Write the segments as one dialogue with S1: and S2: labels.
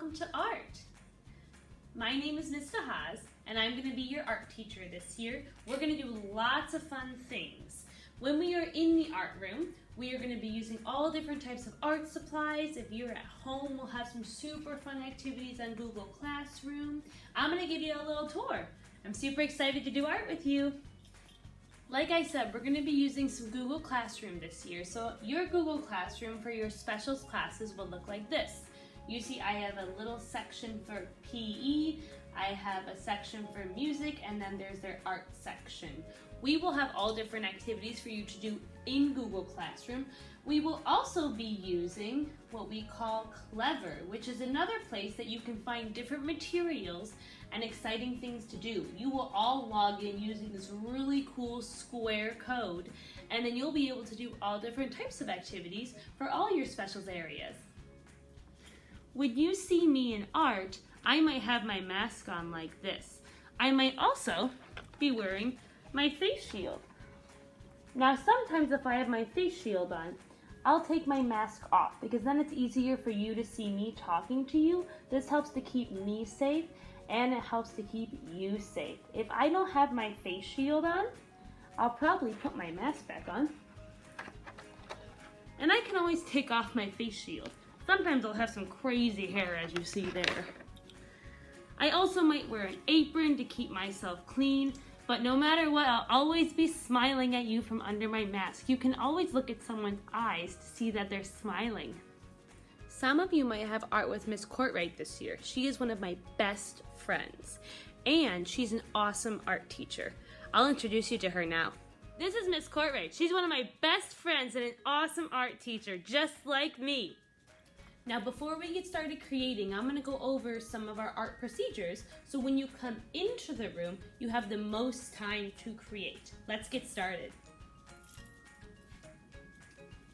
S1: welcome to art. My name is Ms. Haas, and I'm going to be your art teacher this year. We're going to do lots of fun things. When we are in the art room, we are going to be using all different types of art supplies. If you're at home, we'll have some super fun activities on Google Classroom. I'm going to give you a little tour. I'm super excited to do art with you. Like I said, we're going to be using some Google Classroom this year. So your Google Classroom for your specials classes will look like this. You see I have a little section for PE, I have a section for music, and then there's their art section. We will have all different activities for you to do in Google Classroom. We will also be using what we call Clever, which is another place that you can find different materials and exciting things to do. You will all log in using this really cool square code, and then you'll be able to do all different types of activities for all your specials areas. When you see me in art, I might have my mask on like this. I might also be wearing my face shield. Now sometimes if I have my face shield on, I'll take my mask off because then it's easier for you to see me talking to you. This helps to keep me safe and it helps to keep you safe. If I don't have my face shield on, I'll probably put my mask back on. And I can always take off my face shield. Sometimes I'll have some crazy hair as you see there. I also might wear an apron to keep myself clean, but no matter what, I'll always be smiling at you from under my mask. You can always look at someone's eyes to see that they're smiling. Some of you might have art with Miss Courtwright this year. She is one of my best friends, and she's an awesome art teacher. I'll introduce you to her now. This is Miss Courtwright. She's one of my best friends and an awesome art teacher, just like me. Now before we get started creating, I'm going to go over some of our art procedures so when you come into the room, you have the most time to create. Let's get started.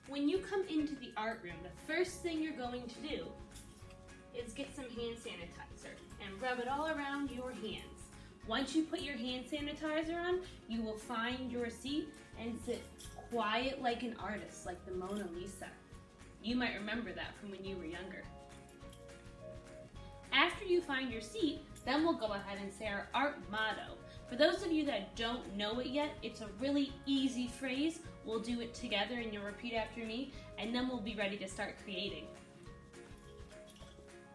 S1: When you come into the art room, the first thing you're going to do is get some hand sanitizer and rub it all around your hands. Once you put your hand sanitizer on, you will find your seat and sit quiet like an artist, like the Mona Lisa. You might remember that from when you were younger. After you find your seat, then we'll go ahead and say our art motto. For those of you that don't know it yet, it's a really easy phrase. We'll do it together and you'll repeat after me, and then we'll be ready to start creating.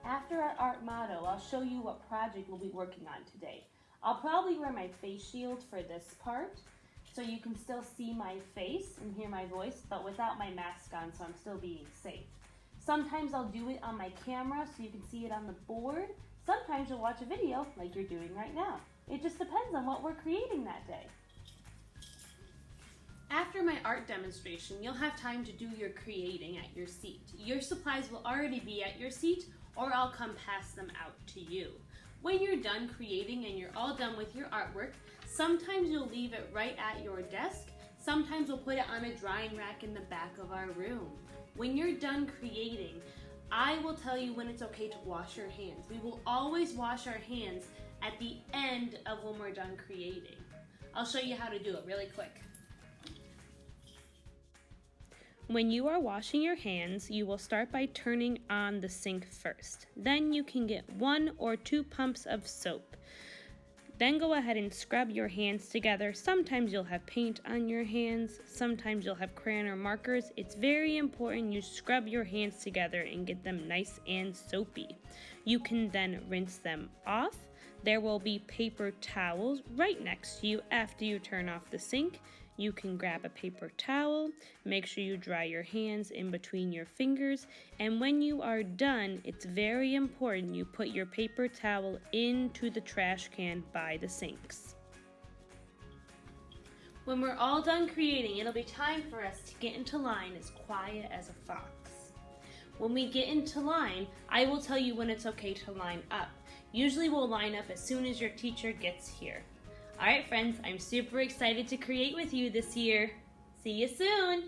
S1: After our art motto, I'll show you what project we'll be working on today. I'll probably wear my face shield for this part, so you can still see my face and hear my voice, but without my mask on, so I'm still being safe. Sometimes I'll do it on my camera so you can see it on the board. Sometimes you'll watch a video like you're doing right now. It just depends on what we're creating that day. After my art demonstration, you'll have time to do your creating at your seat. Your supplies will already be at your seat, or I'll come pass them out to you. When you're done creating and you're all done with your artwork, sometimes you'll leave it right at your desk. Sometimes we'll put it on a drying rack in the back of our room. When you're done creating, I will tell you when it's okay to wash your hands. We will always wash our hands at the end of when we're done creating. I'll show you how to do it really quick. When you are washing your hands, you will start by turning on the sink first. Then you can get 1 or 2 pumps of soap. Then go ahead and scrub your hands together. Sometimes you'll have paint on your hands. Sometimes you'll have crayon or markers. It's very important you scrub your hands together and get them nice and soapy. You can then rinse them off. There will be paper towels right next to you after you turn off the sink. You can grab a paper towel, make sure you dry your hands in between your fingers, and when you are done, it's very important you put your paper towel into the trash can by the sinks. When we're all done creating, it'll be time for us to get into line as quiet as a fox. When we get into line, I will tell you when it's okay to line up. Usually we'll line up as soon as your teacher gets here. All right, friends, I'm super excited to create with you this year. See you soon.